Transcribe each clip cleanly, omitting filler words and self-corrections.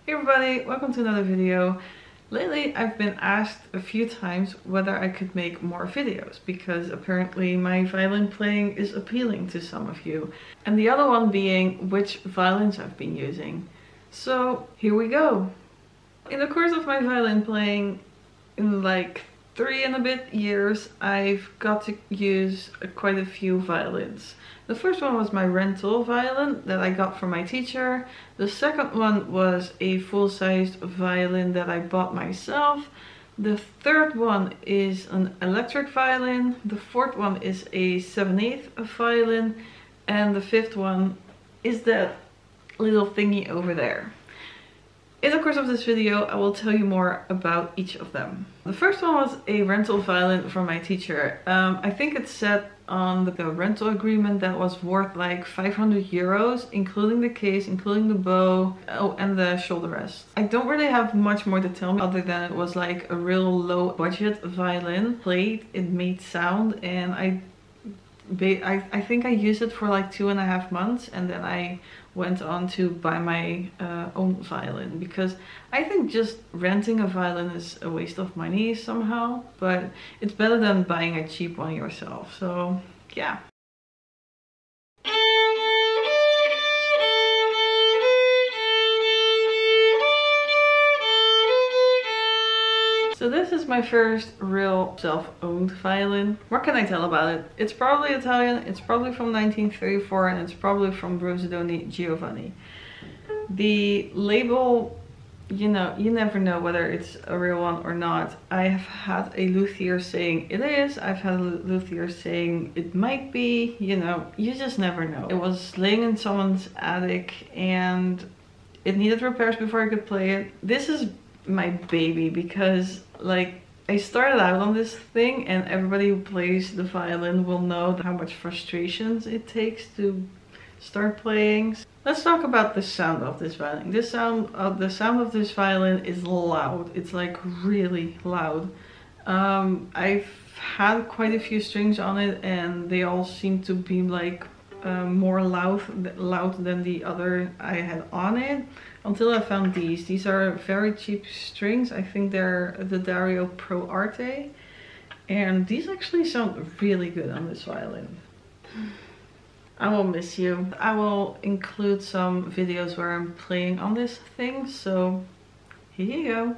Hey everybody, welcome to another video. Lately I've been asked a few times whether I could make more videos because apparently my violin playing is appealing to some of you. And the other one being which violins I've been using. So here we go. In the course of my violin playing, in like 3 and a bit years, I've got to use quite a few violins. The first one was my rental violin that I got from my teacher. The second one was a full-sized violin that I bought myself. The third one is an electric violin. The fourth one is a 7/8 violin. And the fifth one is that little thingy over there. In the course of this video, I will tell you more about each of them. The first one was a rental violin from my teacher. I think it said on the rental agreement that was worth like 500 euros, including the case, including the bow, oh, and the shoulder rest. I don't really have much more to tell me other than it was like a real low budget violin. Played, it made sound, and I think I used it for like 2.5 months, and then I went on to buy my own violin because I think just renting a violin is a waste of money somehow, but it's better than buying a cheap one yourself. So yeah. So this is my first real self-owned violin. What can I tell about it? It's probably Italian, it's probably from 1934, and it's probably from Rosa Giovanni. The label, you know, you never know whether it's a real one or not. I have had a luthier saying it is, I've had a luthier saying it might be, you know, you just never know. It was laying in someone's attic and it needed repairs before I could play it. This is my baby because like I started out on this thing, and everybody who plays the violin will know how much frustrations it takes to start playing. Let's talk about the sound of this violin. The sound of this violin is loud. It's like really loud. I've had quite a few strings on it and they all seem to be like more loud than the other I had on it, until I found these. These are very cheap strings. I think they're the Dario Pro Arte, and these actually sound really good on this violin. I will miss you. I will include some videos where I'm playing on this thing, so here you go.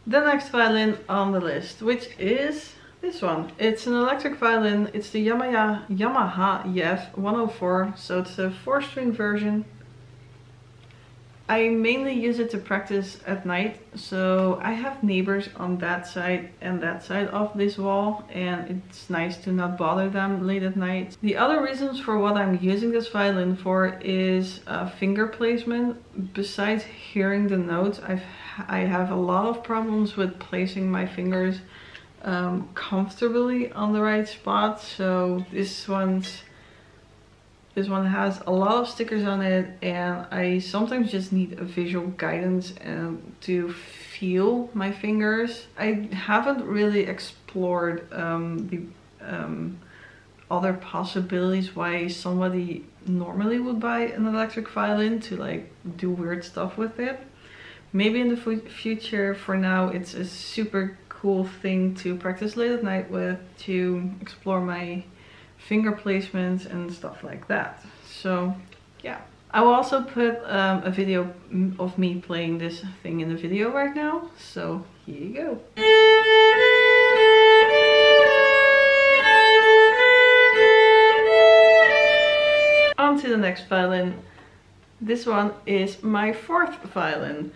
The next violin on the list, which is this one. It's an electric violin. It's the Yamaha YEV 104, so it's a 4-string version. I mainly use it to practice at night, so I have neighbors on that side and that side of this wall, and it's nice to not bother them late at night. The other reasons for what I'm using this violin for is finger placement. Besides hearing the notes, I have a lot of problems with placing my fingers comfortably on the right spot, so this one has a lot of stickers on it, and I sometimes just need a visual guidance to feel my fingers. I haven't really explored the other possibilities why somebody normally would buy an electric violin to like do weird stuff with it. Maybe in the future. For now, it's a super cool thing to practice late at night with, to explore my finger placements and stuff like that. So yeah, I will also put a video of me playing this thing in the video right now, so here you go. On to the next violin. This one is my fourth violin.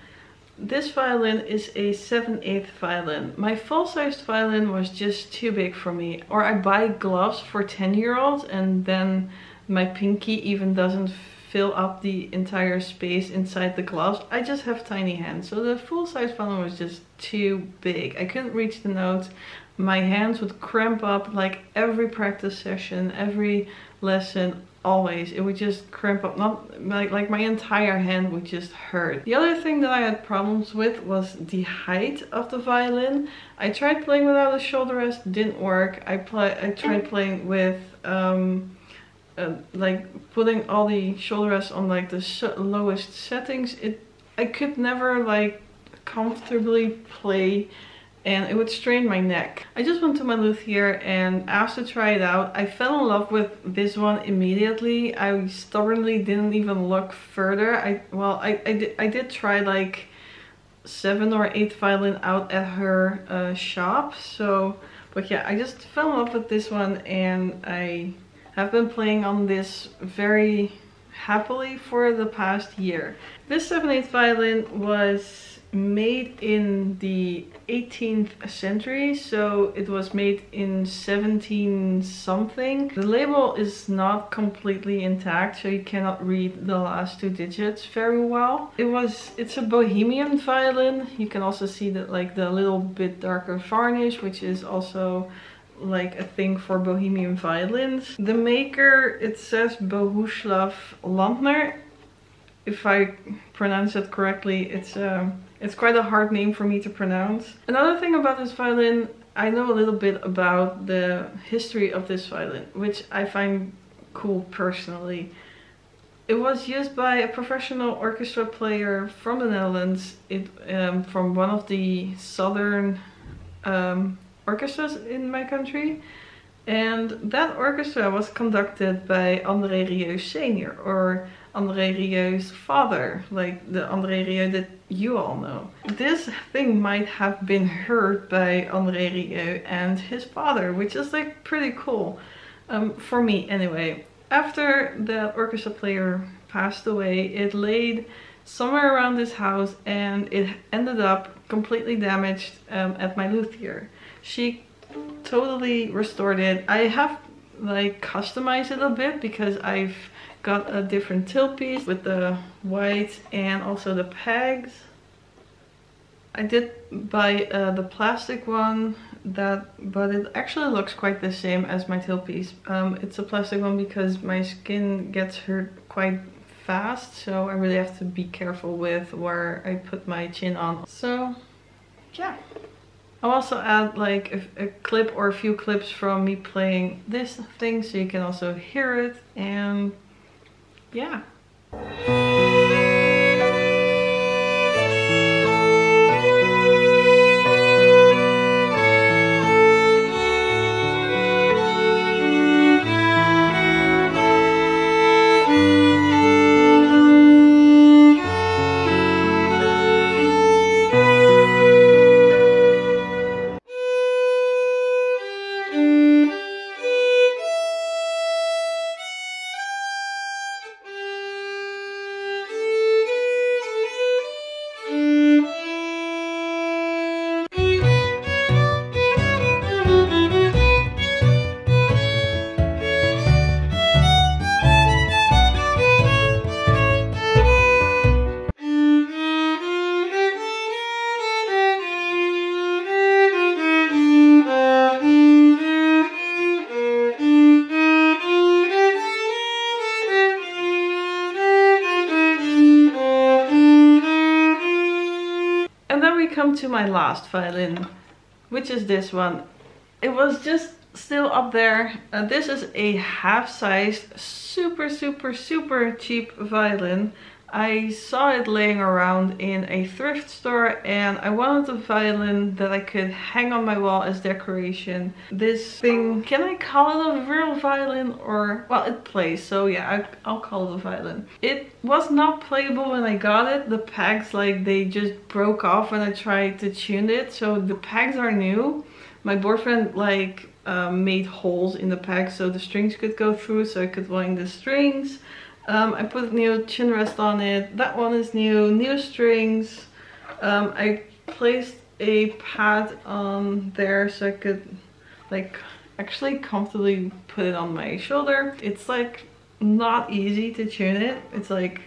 This violin is a 7/8 violin. My full-sized violin was just too big for me. Or I buy gloves for 10-year-olds and then my pinky even doesn't fill up the entire space inside the gloves. I just have tiny hands, so the full-sized violin was just too big. I couldn't reach the notes. My hands would cramp up like every practice session, every lesson. always. It would just cramp up, not like my entire hand would just hurt. The other thing that I had problems with was the height of the violin. I tried playing without a shoulder rest, didn't work. I tried playing with like putting all the shoulder rests on like the lowest settings. I could never like comfortably play, and it would strain my neck. I just went to my luthier and asked to try it out. I fell in love with this one immediately. I stubbornly didn't even look further. I did try like 7 or 8 violin out at her shop. So, but yeah, I just fell in love with this one, and I have been playing on this very happily for the past year. This 7/8 violin was made in the 18th century, so it was made in 17 something. The label is not completely intact, so you cannot read the last 2 digits very well. It's a Bohemian violin. You can also see that like the little bit darker varnish, which is also like a thing for Bohemian violins. The maker, it says Bohuslav Landner. If I pronounce it correctly, it's quite a hard name for me to pronounce. Another thing about this violin, I know a little bit about the history of this violin, which I find cool personally. It was used by a professional orchestra player from the Netherlands, from one of the southern orchestras in my country. And that orchestra was conducted by André Rieu Senior, or André Rieu's father, like the André Rieu that you all know. This thing might have been heard by André Rieu and his father, which is like pretty cool, for me anyway. After that orchestra player passed away, it laid somewhere around this house, and it ended up completely damaged at my luthier. She totally restored it. I have like customized it a bit because I've got a different tailpiece with the white and also the pegs. I did buy the plastic one, but it actually looks quite the same as my tailpiece. It's a plastic one because my skin gets hurt quite fast, so I really have to be careful with where I put my chin on. So yeah. I'll also add like a clip or a few clips from me playing this thing so you can also hear it, and yeah. Come to my last violin, which is this one. It was just still up there. This is a half-sized, super cheap violin. I saw it laying around in a thrift store, and I wanted a violin that I could hang on my wall as decoration. This thing, can I call it a real violin, or, well, it plays, so yeah, I'll call it a violin. It was not playable when I got it. The pegs, like, they just broke off when I tried to tune it, so the pegs are new. My boyfriend, like, made holes in the pegs so the strings could go through, so I could wind the strings. I put a new chin rest on it. That one is new strings. I placed a pad on there so I could like actually comfortably put it on my shoulder. It's like not easy to tune it. It's like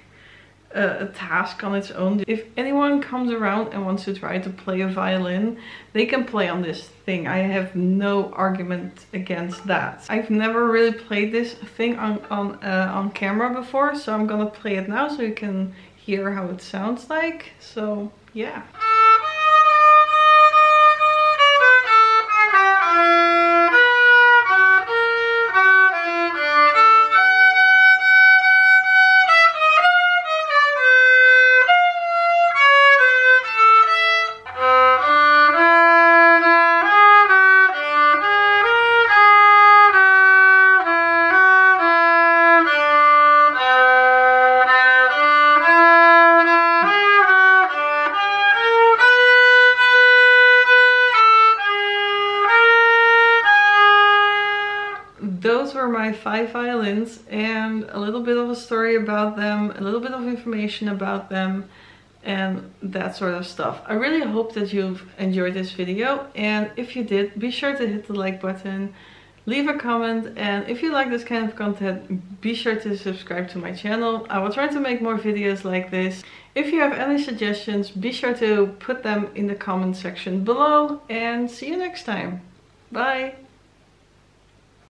a task on its own. If anyone comes around and wants to try to play a violin, they can play on this thing. I have no argument against that. I've never really played this thing on camera before, so I'm gonna play it now so you can hear how it sounds like. So yeah. Those were my 5 violins and a little bit of a story about them, a little bit of information about them and that sort of stuff. I really hope that you've enjoyed this video, and if you did, be sure to hit the like button, leave a comment, and if you like this kind of content, be sure to subscribe to my channel. I will try to make more videos like this. If you have any suggestions, be sure to put them in the comment section below, and see you next time. Bye!